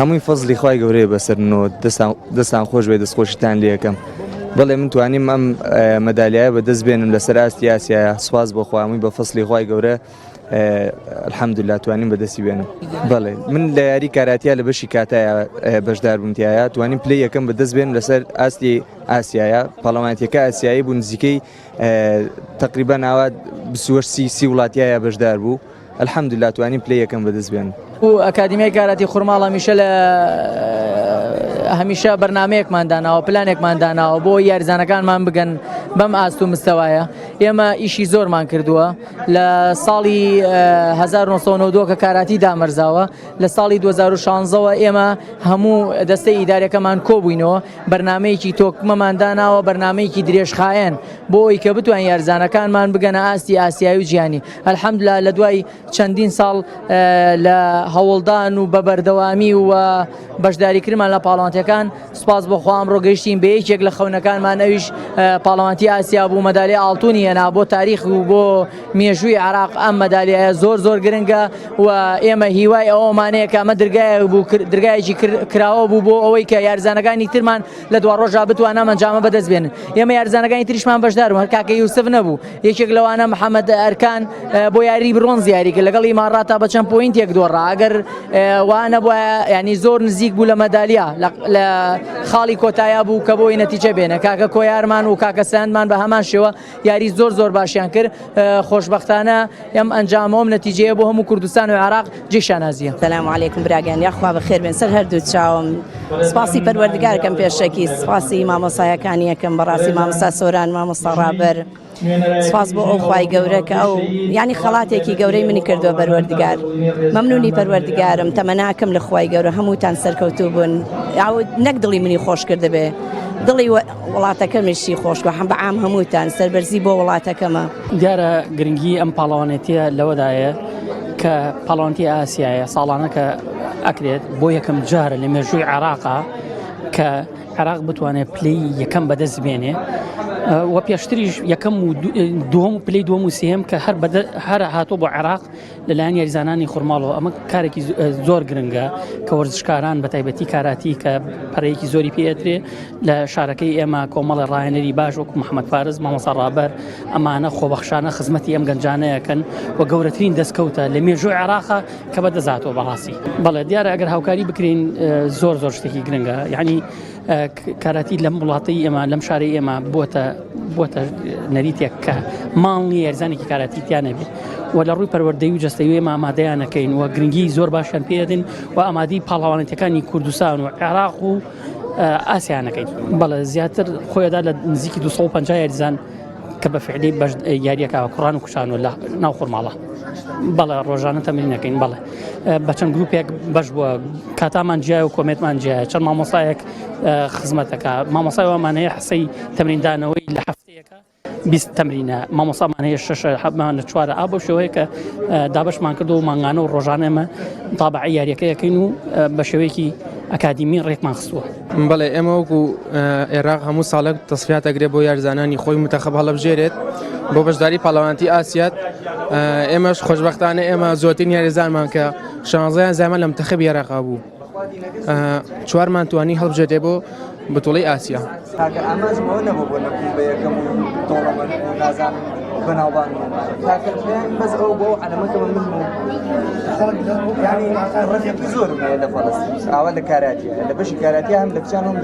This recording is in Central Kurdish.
هەمووی فەزلی خوای گەورەیە بەسەرنەوە دەستان خۆش بێ دەستخۆشیتان لێ یەکەم بەڵێ من توانیم ئەم مەدالیایە بەدەست بێنم لەسەر ئاستی ئاسیایە سوپاس بۆ خوا هەمووی بە فەزلی خوای گەورە الحەمدوللا توانیم بەدەستی بێنم بەڵێ من لە یاری کاراتیا لە بەشی کاتایە بەشدار بوومتیایە توانیم پلەی یەکەم بەدەست بێنم لەسەر ئاستی ئاسیایە پاڵەوانتیەکە ئاسیایی بوو نزیکەی تقریبا ناوە 28 وڵاتیایە بەشدار بوو الحەمدوللا توانیم پلەی یەکەم بەدەست بێنم ئەکادیمیای کاراتی خوڕماڵ هەمیشە بەرنامەیەکمان داناوە پلانێکمان داناوە بۆ یاریزانەکانمان بگەن بەم ئاست و مستەوایە ئێمە ئیشی زۆرمان کردووە لە ساڵی 1992 کە کاراتی دامەرزاوە لە ساڵی 2016ەوە ئێمە هەموو دەستەی ئیدارەکەمان کۆبووینەوە بەرنامەیەکی تۆکمەمان داناوە بەرنامەیەکی درێژخایەن بۆ ئەوەی کە بتوانین یاریزانەکانمان بگەنە ئاستی ئاسیایی و جیهانی الحەمدوللا لە دوای چەندین ساڵ لە هەوڵدان و بە بەردەوامی و بەشداریکردمان لە پاڵەوانتیەکان سوپاس بۆ خوا ئەمڕۆ گەیشتین بە یەکێک لە خەونەکانمان ئەویش پاڵەوانتی ئاسیا بوو مەدالیای ئاڵتوونی هێنا بۆ تاریخ و بۆ مێژووی عێراق ئەم مەدالیایە زۆر گرنگە و ئێمە هیوای ئەوەمانەیە کە ئەمە دەرگایەکی کراوە بوو بۆ ئەوەی کە یاریزانەکانی ترمان لە دوا ڕۆژا بتوانە ئەنجامە بەدەست بێنن ئێمە یاریزانەکانی تریشمان بەشدار بوون هەر کاکە یوسف نەبوو یەکێک لەوانە محەممەد ئەرکان بۆ یاری برۆنز یاری کرد لەگەڵ ئیماڕاتە بە چەند پۆینتێک دۆڕا ئەگەر وانە بووە ینی زۆر نزیک بوو لە مەدالیا لە خاڵی کۆتایە بوو کە بۆی نەتیجە بێنە کاکە کۆیارمان و کاکە سەندمان بە هەمان شێوە یاری زۆر باشیان کرد خۆشبەختانە ئەم ئەنجامەوەم نەتیجەیە بۆ هەموو کوردستان و عێراق جێشانازیە. سلام علیکم براگەن یاخوا بەخێر بێن سەر هەردوو چاوم سپاسی پەروەردگارکەم پێشەکی سپاسی مامۆسایەکانی یەکەم بەڕاستی مامۆستا سۆران مامۆستا ڕابەر سپاس بۆ ئەو خوای گەورە کە ئەو ینی خەڵاتێکی گەورەی منی کردووە پەروەردگار مەمنونی پەروەردگارم تەمەناکەم لە خوای گەورە هەمووتان سەرکەوتوو بوون نەک دڵی منی خۆش کرده بێ دڵی وڵاتەکەمیشی خۆشگە هەم بەعام هەمووتان سەربەرزی بۆ وڵاتەکەمە دیارە گرنگی ئەم پاڵەوانێتیە لەوەدایە کە پاڵەوانتی ئاسیایە ساڵانە کە ئەکرێت بۆ یەکەم جارە لە مێژووی عێراقا کە عێراق بتوانێت پلەی یەکەم بەدەست بێنێ و پێشتریش یەکەم و دووەم پلەی دووەم و سێم کە هەر هاتۆ بۆ عێراق لەلایەن یاریزانانی خوڕماڵەوە ئەمە کارێکی زۆر گرنگە کە وەرزشکاران بە تایبەتی کاراتی کە پەرەیەکی زۆری پێدرێ لە شارەکەی ئێمە کۆمەڵی ڕاهێنەری باش وەکو محەممەد فارز مامۆستا ڕابەر ئەمانە خۆبەخشانە خزمەتی ئەم گەنجانەیەکەن و گەورەترین دەستکەوتە لە مێژووی عێراقا کە بەدەزاتەوە بەڕاستی بەڵێ دیارە ئەگەر هاوکاری بکرین زۆر شتێکی گرنگە یعنی کاراتی لەم وڵاتی ئێمە لەم شارەی ئێمە بۆتە نەریتێک کە ماڵنی یاریزانێکی کاراتیتیانە بێت و لە ڕووی پەروەردەیی و جەستەیی ئێمە ئامادەیانەکەین و گرنگی زۆر باشیان پێدەن و ئامادەی پاڵەوانێتەکانی کوردستان و عێراق و ئاسیانەکەین بەڵێ زیاتر خۆیدا لە نزیکی 250 یاریزان کە بە فعلی یاریەکە کوڕان و کوشان و لە ناو خوڕماڵە بەڵێ ڕۆژانە تەمرینەکەین بەڵێ بە چەند گروپێک بەش بووە کاتامان جیای و کۆمێتمان جیای چەند مامۆسایەک خزمەتەکە مامۆسایەوەمانەیە حسەی تەمریندانەوەی لە هەفتەیەکە 20 تەمرینە مامۆسامانەیە 6 چوارە ئا بۆ شێوەیە کە دابشمان کردو و مانگانە و ڕۆژانێمە تابعی یاریەکەیەکەین و بە شێوەیەکی ئەکادیمی ڕێکمان خستووە. بەڵێ ئێمە وەکو عێراق هەموو ساڵێک تەسفیات ئەگرێ بۆ یاریزانانی خۆی منتەخەب هەڵەبژێرێت بۆ بەشداری پاڵەوانتی ئاسیات ئێمەش خۆشبەختانە ئێمە زۆرترین یاریزانمان کە 16 زایمان لە منتەخەبی عێراقا بوو 4مان توانی هەڵبژێرێ بۆ بەتوڵەی ئاسیا. ئاماژمەوە نەبوو بۆ نەبوون بە یەکەم و تۆڵەمەند و نازانم بەناوبان بەس ئەو بۆ عەلەمەکەمە من ینی ڕەفیقی زۆرم هەیە لە فەڵەستین ئاوا لە کاراتیە لە بەشی کاراتیە هەم لە کچان